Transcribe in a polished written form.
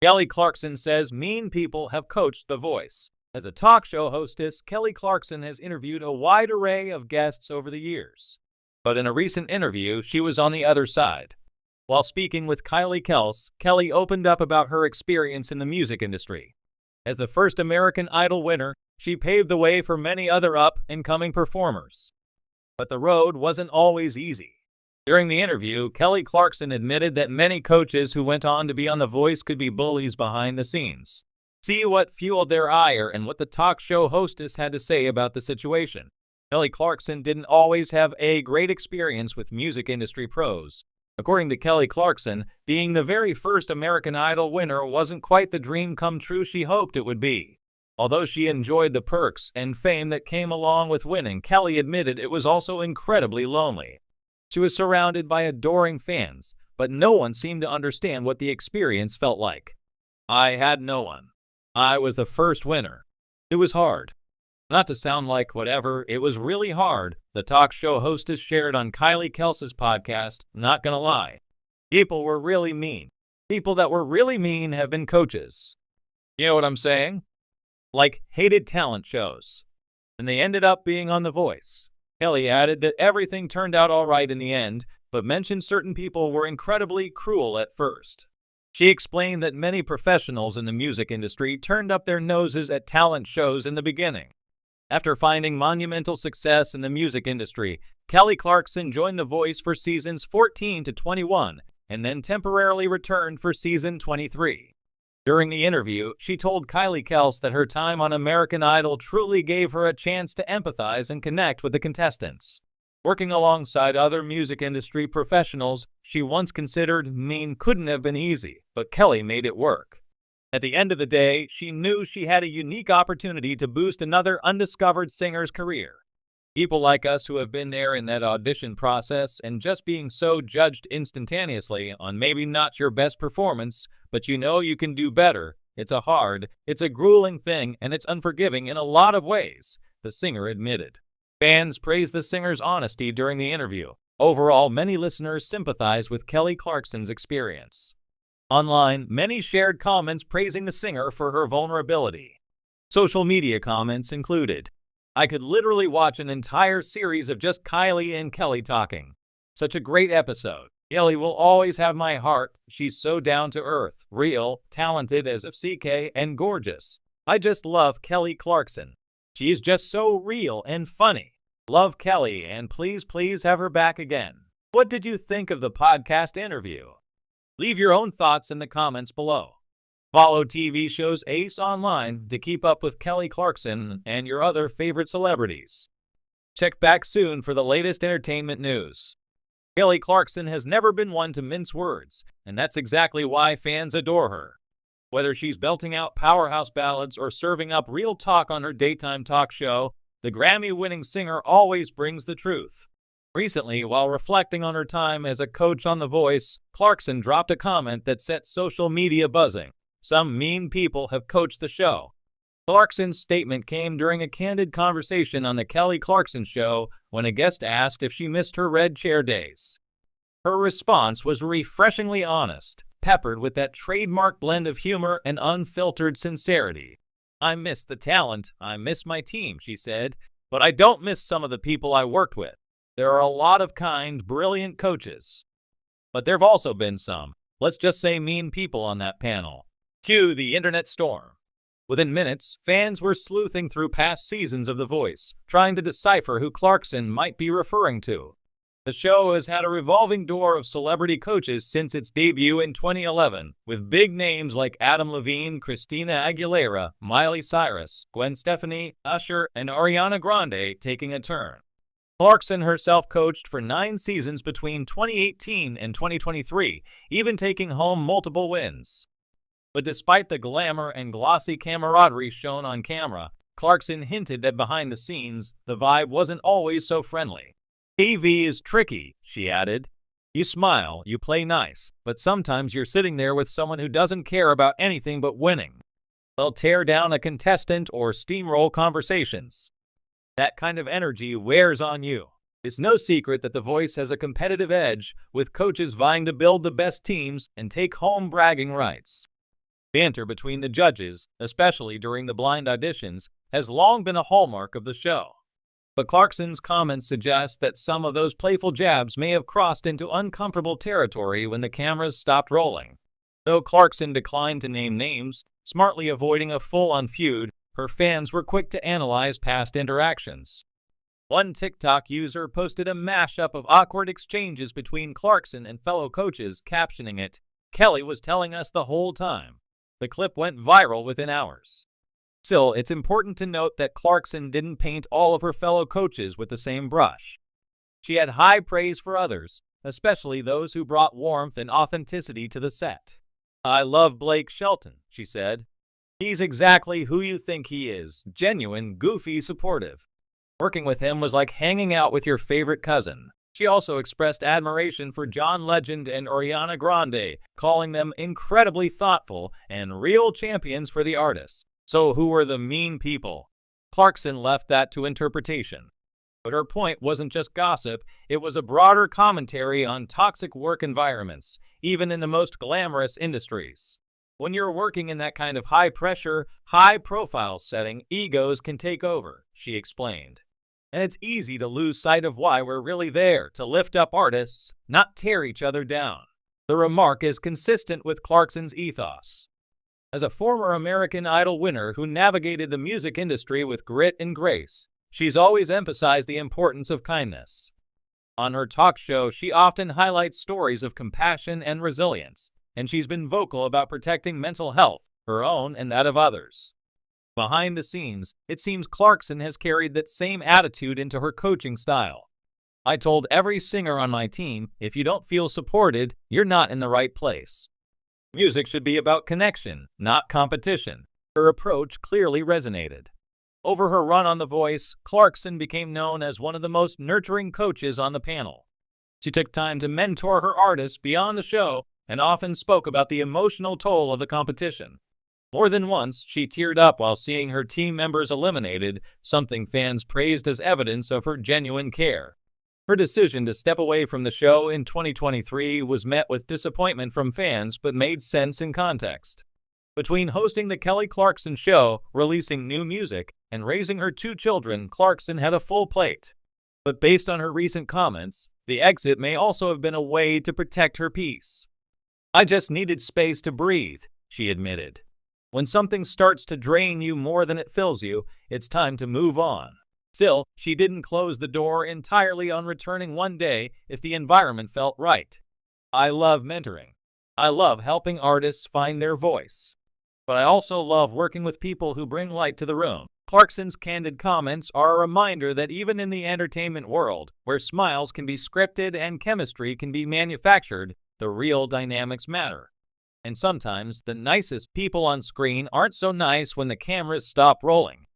Kelly Clarkson says mean people have coached The Voice. As a talk show hostess, Kelly Clarkson has interviewed a wide array of guests over the years. But in a recent interview, she was on the other side. While speaking with Kylie Kels, Kelly opened up about her experience in the music industry. As the first American Idol winner, she paved the way for many other up-and-coming performers. But the road wasn't always easy. During the interview, Kelly Clarkson admitted that many coaches who went on to be on The Voice could be bullies behind the scenes. See what fueled their ire and what the talk show hostess had to say about the situation. Kelly Clarkson didn't always have a great experience with music industry pros. According to Kelly Clarkson, being the very first American Idol winner wasn't quite the dream come true she hoped it would be. Although she enjoyed the perks and fame that came along with winning, Kelly admitted it was also incredibly lonely. She was surrounded by adoring fans, but no one seemed to understand what the experience felt like. I had no one. I was the first winner. It was hard. Not to sound like whatever, it was really hard, the talk show hostess shared on Kylie Kels's podcast, Not Gonna Lie. People were really mean. People that were really mean have been coaches. You know what I'm saying? Like hated talent shows. And they ended up being on The Voice. Kelly added that everything turned out all right in the end, but mentioned certain people were incredibly cruel at first. She explained that many professionals in the music industry turned up their noses at talent shows in the beginning. After finding monumental success in the music industry, Kelly Clarkson joined The Voice for seasons 14 to 21 and then temporarily returned for season 23. During the interview, she told Kylie Kels that her time on American Idol truly gave her a chance to empathize and connect with the contestants. Working alongside other music industry professionals she once considered mean couldn't have been easy, but Kelly made it work. At the end of the day, she knew she had a unique opportunity to boost another undiscovered singer's career. People like us who have been there in that audition process and just being so judged instantaneously on maybe not your best performance, but you know you can do better. It's a grueling thing, and it's unforgiving in a lot of ways, the singer admitted. Fans praised the singer's honesty during the interview. Overall, many listeners sympathized with Kelly Clarkson's experience. Online, many shared comments praising the singer for her vulnerability. Social media comments included, "I could literally watch an entire series of just Kylie and Kelly talking. Such a great episode. Kelly will always have my heart. She's so down to earth, real, talented as of CK, and gorgeous. I just love Kelly Clarkson. She's just so real and funny. Love Kelly, and please have her back again." What did you think of the podcast interview? Leave your own thoughts in the comments below. Follow TV shows Ace online to keep up with Kelly Clarkson and your other favorite celebrities. Check back soon for the latest entertainment news. Kelly Clarkson has never been one to mince words, and that's exactly why fans adore her. Whether she's belting out powerhouse ballads or serving up real talk on her daytime talk show, the Grammy-winning singer always brings the truth. Recently, while reflecting on her time as a coach on The Voice, Clarkson dropped a comment that set social media buzzing. "Some mean people have coached the show." Clarkson's statement came during a candid conversation on The Kelly Clarkson Show when a guest asked if she missed her red chair days. Her response was refreshingly honest, peppered with that trademark blend of humor and unfiltered sincerity. "I miss the talent, I miss my team," she said, "but I don't miss some of the people I worked with. There are a lot of kind, brilliant coaches. But there've also been some, let's just say mean people on that panel." Cue the internet storm. Within minutes, fans were sleuthing through past seasons of The Voice, trying to decipher who Clarkson might be referring to. The show has had a revolving door of celebrity coaches since its debut in 2011, with big names like Adam Levine, Christina Aguilera, Miley Cyrus, Gwen Stefani, Usher, and Ariana Grande taking a turn. Clarkson herself coached for 9 seasons between 2018 and 2023, even taking home multiple wins. But despite the glamour and glossy camaraderie shown on camera, Clarkson hinted that behind the scenes, the vibe wasn't always so friendly. "TV is tricky," she added. "You smile, you play nice, but sometimes you're sitting there with someone who doesn't care about anything but winning. They'll tear down a contestant or steamroll conversations. That kind of energy wears on you." It's no secret that The Voice has a competitive edge, with coaches vying to build the best teams and take home bragging rights. Banter between the judges, especially during the blind auditions, has long been a hallmark of the show. But Clarkson's comments suggest that some of those playful jabs may have crossed into uncomfortable territory when the cameras stopped rolling. Though Clarkson declined to name names, smartly avoiding a full-on feud, her fans were quick to analyze past interactions. One TikTok user posted a mashup of awkward exchanges between Clarkson and fellow coaches, captioning it, "Kelly was telling us the whole time." The clip went viral within hours. Still, it's important to note that Clarkson didn't paint all of her fellow coaches with the same brush. She had high praise for others, especially those who brought warmth and authenticity to the set. "I love Blake Shelton," she said. "He's exactly who you think he is, genuine, goofy, supportive. Working with him was like hanging out with your favorite cousin." She also expressed admiration for John Legend and Ariana Grande, calling them incredibly thoughtful and real champions for the artists. So who were the mean people? Clarkson left that to interpretation. But her point wasn't just gossip, it was a broader commentary on toxic work environments, even in the most glamorous industries. When you're working in that kind of high-pressure, high-profile setting, egos can take over, she explained. And it's easy to lose sight of why we're really there, to lift up artists, not tear each other down. The remark is consistent with Clarkson's ethos. As a former American Idol winner who navigated the music industry with grit and grace, she's always emphasized the importance of kindness. On her talk show, she often highlights stories of compassion and resilience, and she's been vocal about protecting mental health, her own and that of others. Behind the scenes, it seems Clarkson has carried that same attitude into her coaching style. "I told every singer on my team, if you don't feel supported, you're not in the right place. Music should be about connection, not competition." Her approach clearly resonated. Over her run on The Voice, Clarkson became known as one of the most nurturing coaches on the panel. She took time to mentor her artists beyond the show and often spoke about the emotional toll of the competition. More than once, she teared up while seeing her team members eliminated, something fans praised as evidence of her genuine care. Her decision to step away from the show in 2023 was met with disappointment from fans but made sense in context. Between hosting the Kelly Clarkson Show, releasing new music, and raising her 2 children, Clarkson had a full plate. But based on her recent comments, the exit may also have been a way to protect her peace. "I just needed space to breathe," she admitted. When something starts to drain you more than it fills you, it's time to move on. Still, she didn't close the door entirely on returning one day if the environment felt right. "I love mentoring. I love helping artists find their voice. But I also love working with people who bring light to the room." Clarkson's candid comments are a reminder that even in the entertainment world, where smiles can be scripted and chemistry can be manufactured, the real dynamics matter. And sometimes, the nicest people on screen aren't so nice when the cameras stop rolling.